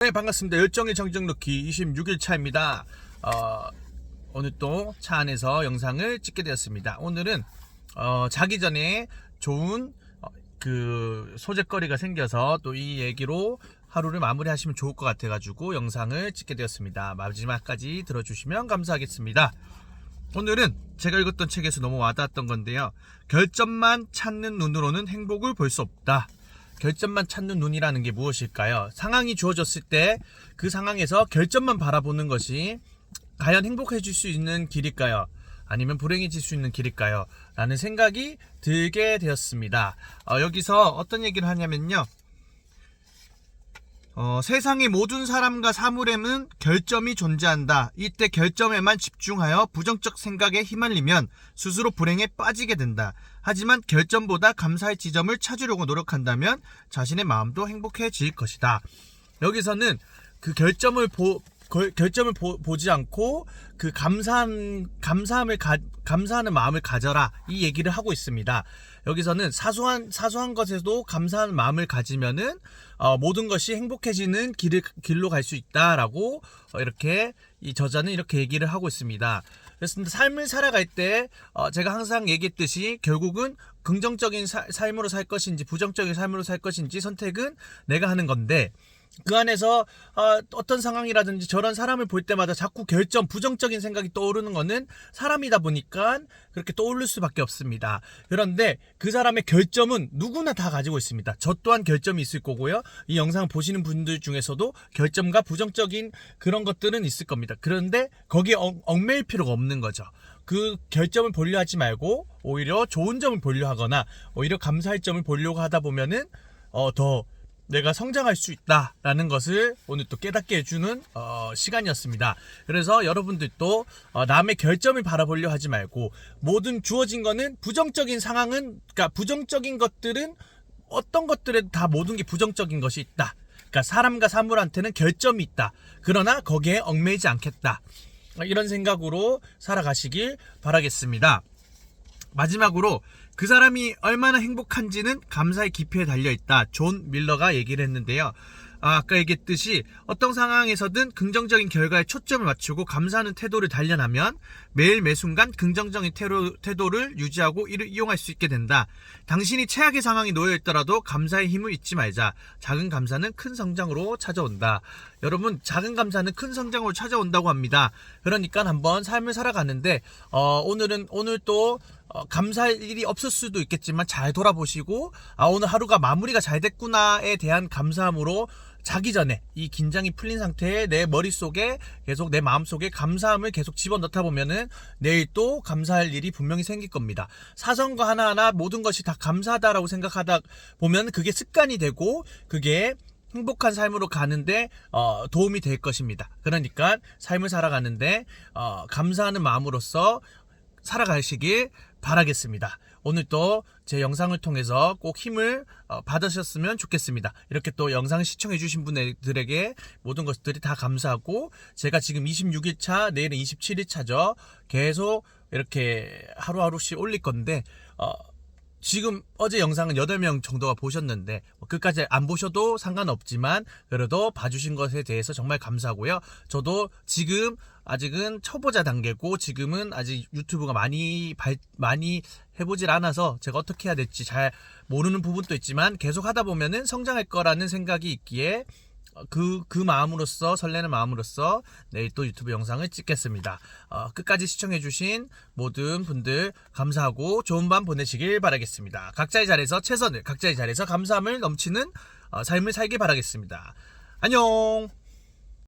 네, 반갑습니다. 열정의 정정 넣기 26일 차입니다. 오늘 또 차 안에서 영상을 찍게 되었습니다. 오늘은 자기 전에 좋은 그 소재거리가 생겨서 또 이 얘기로 하루를 마무리하시면 좋을 것 같아가지고 영상을 찍게 되었습니다. 마지막까지 들어주시면 감사하겠습니다. 오늘은 제가 읽었던 책에서 너무 와닿았던 건데요. 결점만 찾는 눈으로는 행복을 볼 수 없다. 결점만 찾는 눈이라는 게 무엇일까요? 상황이 주어졌을 때 그 상황에서 결점만 바라보는 것이 과연 행복해질 수 있는 길일까요? 아니면 불행해질 수 있는 길일까요? 라는 생각이 들게 되었습니다. 여기서 어떤 얘기를 하냐면요. 세상의 모든 사람과 사물에는 결점이 존재한다. 이때 결점에만 집중하여 부정적 생각에 휘말리면 스스로 불행에 빠지게 된다. 하지만 결점보다 감사의 지점을 찾으려고 노력한다면 자신의 마음도 행복해질 것이다. 여기서는 그 결점을 보지 않고 그 감사하는 마음을 가져라, 이 얘기를 하고 있습니다. 여기서는 사소한 것에도 감사하는 마음을 가지면은 모든 것이 행복해지는 길로 갈 수 있다라고 이렇게 이 저자는 이렇게 얘기를 하고 있습니다. 그래서 삶을 살아갈 때 제가 항상 얘기했듯이 결국은 긍정적인 삶으로 살 것인지 부정적인 삶으로 살 것인지 선택은 내가 하는 건데, 그 안에서 어떤 상황이라든지 저런 사람을 볼 때마다 자꾸 부정적인 생각이 떠오르는 거는 사람이다 보니까 그렇게 떠오를 수밖에 없습니다. 그런데 그 사람의 결점은 누구나 다 가지고 있습니다. 저 또한 결점이 있을 거고요. 이 영상을 보시는 분들 중에서도 결점과 부정적인 그런 것들은 있을 겁니다. 그런데 거기에 얽매일 필요가 없는 거죠. 그 결점을 보려 하지 말고 오히려 좋은 점을 보려 하거나 오히려 감사할 점을 보려고 하다 보면은 더 내가 성장할 수 있다라는 것을 오늘 또 깨닫게 해주는 시간이었습니다. 그래서 여러분들도 남의 결점을 바라보려 하지 말고, 모든 주어진 거는 부정적인 상황은, 그러니까 부정적인 것들은 어떤 것들에도 다 모든 게 부정적인 것이 있다. 그러니까 사람과 사물한테는 결점이 있다. 그러나 거기에 얽매이지 않겠다. 이런 생각으로 살아가시길 바라겠습니다. 마지막으로 그 사람이 얼마나 행복한지는 감사의 깊이에 달려있다. 존 밀러가 얘기를 했는데요. 아까 얘기했듯이 어떤 상황에서든 긍정적인 결과에 초점을 맞추고 감사하는 태도를 단련하면 매일 매순간 긍정적인 태도를 유지하고 이를 이용할 수 있게 된다. 당신이 최악의 상황에 놓여있더라도 감사의 힘을 잊지 말자. 작은 감사는 큰 성장으로 찾아온다. 여러분, 작은 감사는 큰 성장으로 찾아온다고 합니다. 그러니까 한번 삶을 살아가는데 오늘 또 감사할 일이 없을 수도 있겠지만 잘 돌아보시고 오늘 하루가 마무리가 잘 됐구나에 대한 감사함으로 자기 전에 이 긴장이 풀린 상태에 내 머릿속에 계속 내 마음속에 감사함을 계속 집어넣다 보면은 내일 또 감사할 일이 분명히 생길 겁니다. 사소한 거 하나하나 모든 것이 다 감사하다라고 생각하다 보면 그게 습관이 되고 그게 행복한 삶으로 가는데 도움이 될 것입니다. 그러니까 삶을 살아가는데 감사하는 마음으로써 살아가시길 바라겠습니다. 오늘 또 제 영상을 통해서 꼭 힘을 받으셨으면 좋겠습니다. 이렇게 또 영상을 시청해 주신 분들에게 모든 것들이 다 감사하고, 제가 지금 26일 차, 내일은 27일 차죠. 계속 이렇게 하루하루씩 올릴 건데 지금 어제 영상은 8명 정도가 보셨는데 끝까지 안 보셔도 상관없지만 그래도 봐주신 것에 대해서 정말 감사하고요. 저도 지금 아직은 초보자 단계고 지금은 아직 유튜브가 많이 해보질 않아서 제가 어떻게 해야 될지 잘 모르는 부분도 있지만 계속 하다 보면은 성장할 거라는 생각이 있기에 그 마음으로써, 설레는 마음으로써 내일 또 유튜브 영상을 찍겠습니다. 끝까지 시청해주신 모든 분들 감사하고 좋은 밤 보내시길 바라겠습니다. 각자의 자리에서 최선을, 각자의 자리에서 감사함을 넘치는 삶을 살길 바라겠습니다. 안녕.